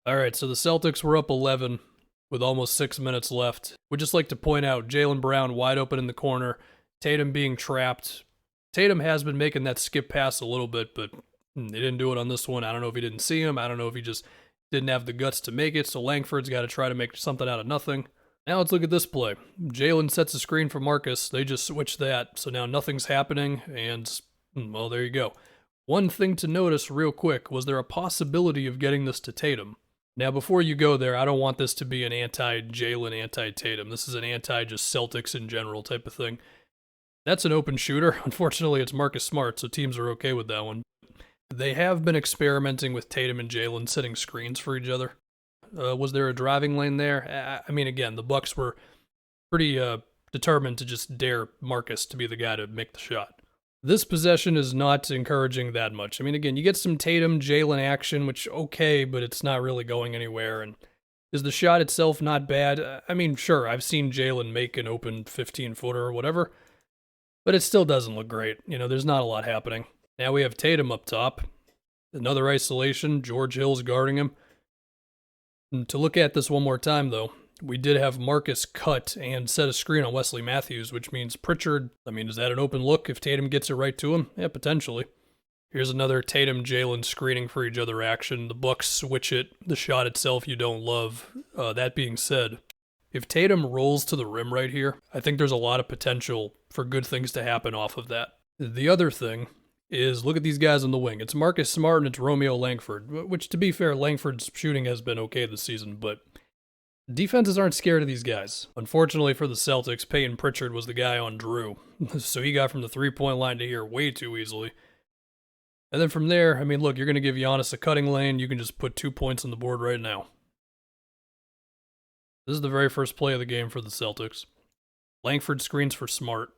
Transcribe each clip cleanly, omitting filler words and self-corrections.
All right, so the Celtics were up 11 with almost 6 minutes left. Would just like to point out Jaylen Brown wide open in the corner, Tatum being trapped. Tatum has been making that skip pass a little bit, but he didn't do it on this one. I don't know if he didn't see him. I don't know if he just didn't have the guts to make it, so Langford's got to try to make something out of nothing. Now let's look at this play. Jaylen sets a screen for Marcus. They just switched that, so now nothing's happening, and, well, there you go. One thing to notice real quick, was there a possibility of getting this to Tatum? Now, before you go there, I don't want this to be an anti-Jaylen, anti-Tatum. This is an anti-just Celtics in general type of thing. That's an open shooter. Unfortunately, it's Marcus Smart, so teams are okay with that one. They have been experimenting with Tatum and Jaylen setting screens for each other. Was there a driving lane there? I mean, again, the Bucks were pretty determined to just dare Marcus to be the guy to make the shot. This possession is not encouraging that much. I mean, again, you get some Tatum, Jaylen action, which, okay, but it's not really going anywhere. And is the shot itself not bad? I mean, sure, I've seen Jaylen make an open 15-footer or whatever, but it still doesn't look great. You know, there's not a lot happening. Now we have Tatum up top. Another isolation. George Hill's guarding him. And to look at this one more time, though, we did have Marcus cut and set a screen on Wesley Matthews, which means Pritchard, I mean, is that an open look if Tatum gets it right to him? Yeah, potentially. Here's another Tatum-Jaylen screening for each other action. The Bucks switch it. The shot itself you don't love. That being said, if Tatum rolls to the rim right here, I think there's a lot of potential for good things to happen off of that. The other thing is, look at these guys on the wing. It's Marcus Smart and it's Romeo Langford, which, to be fair, Langford's shooting has been okay this season, but defenses aren't scared of these guys. Unfortunately for the Celtics, Peyton Pritchard was the guy on Drew, so he got from the three-point line to here way too easily. And then from there, I mean, look, you're going to give Giannis a cutting lane. You can just put 2 points on the board right now. This is the very first play of the game for the Celtics. Langford screens for Smart.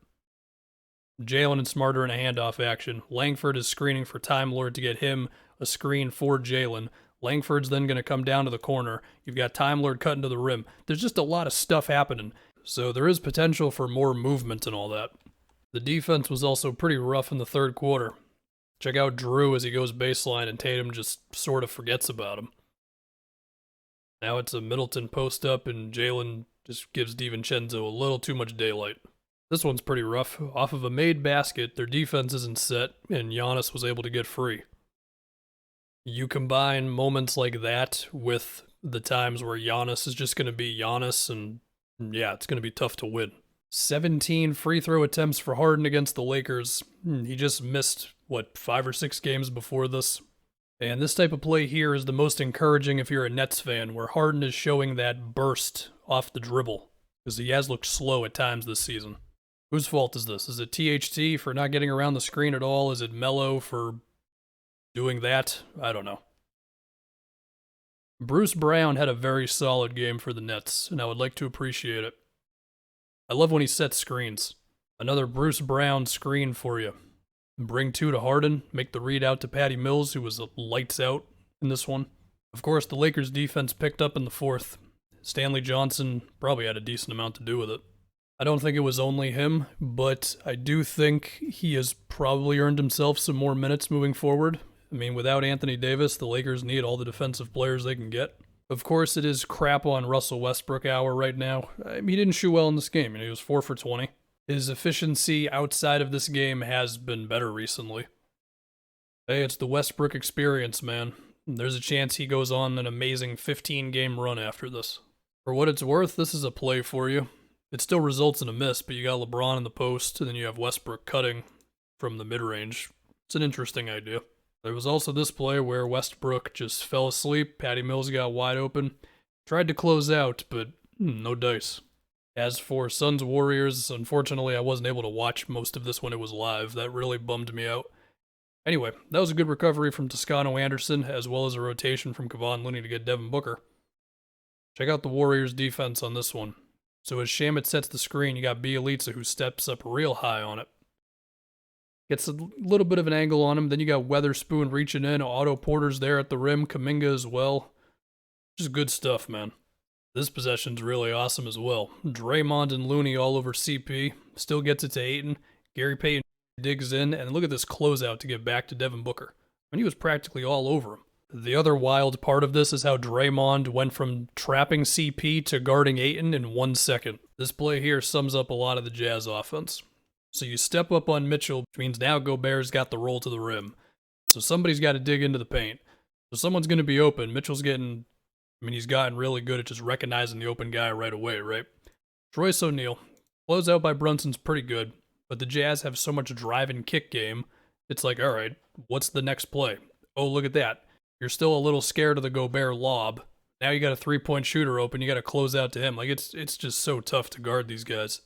Jaylen and Smart are in a handoff action. Langford is screening for Time Lord to get him a screen for Jaylen. Langford's then going to come down to the corner. You've got Time Lord cutting to the rim. There's just a lot of stuff happening, so there is potential for more movement and all that. The defense was also pretty rough in the third quarter. Check out Drew as he goes baseline, and Tatum just sort of forgets about him. Now it's a Middleton post-up, and Jaylen just gives DiVincenzo a little too much daylight. This one's pretty rough. Off of a made basket, their defense isn't set, and Giannis was able to get free. You combine moments like that with the times where Giannis is just going to be Giannis, and yeah, it's going to be tough to win. 17 free throw attempts for Harden against the Lakers. He just missed, 5 or 6 games before this? And this type of play here is the most encouraging if you're a Nets fan, where Harden is showing that burst off the dribble, because he has looked slow at times this season. Whose fault is this? Is it THT for not getting around the screen at all? Is it Melo for doing that? I don't know. Bruce Brown had a very solid game for the Nets, and I would like to appreciate it. I love when he sets screens. Another Bruce Brown screen for you. Bring 2 to Harden, make the read out to Patty Mills, who was lights out in this one. Of course, the Lakers defense picked up in the fourth. Stanley Johnson probably had a decent amount to do with it. I don't think it was only him, but I do think he has probably earned himself some more minutes moving forward. I mean, without Anthony Davis, the Lakers need all the defensive players they can get. Of course, it is crap on Russell Westbrook hour right now. I mean, he didn't shoot well in this game. He was 4 for 20. His efficiency outside of this game has been better recently. Hey, it's the Westbrook experience, man. There's a chance he goes on an amazing 15-game run after this. For what it's worth, this is a play for you. It still results in a miss, but you got LeBron in the post, and then you have Westbrook cutting from the mid-range. It's an interesting idea. There was also this play where Westbrook just fell asleep, Patty Mills got wide open, tried to close out, but no dice. As for Suns Warriors, unfortunately I wasn't able to watch most of this when it was live. That really bummed me out. Anyway, that was a good recovery from Toscano Anderson, as well as a rotation from Kevon Looney to get Devin Booker. Check out the Warriors' defense on this one. So as Shamet sets the screen, you got Bjelica who steps up real high on it. Gets a little bit of an angle on him. Then you got Weatherspoon reaching in. Otto Porter's there at the rim. Kuminga as well. Just good stuff, man. This possession's really awesome as well. Draymond and Looney all over CP. Still gets it to Ayton. Gary Payton digs in. And look at this closeout to get back to Devin Booker. I mean, he was practically all over him. The other wild part of this is how Draymond went from trapping CP to guarding Ayton in 1 second. This play here sums up a lot of the Jazz offense. So you step up on Mitchell, which means now Gobert's got the roll to the rim. So somebody's got to dig into the paint. So someone's going to be open. Mitchell's he's gotten really good at just recognizing the open guy right away, right? Royce O'Neal. Closeout by Brunson's pretty good, but the Jazz have so much drive and kick game, it's like, all right, what's the next play? Oh, look at that. You're still a little scared of the Gobert lob. Now you got a 3-point shooter open, you got to close out to him. Like, it's just so tough to guard these guys.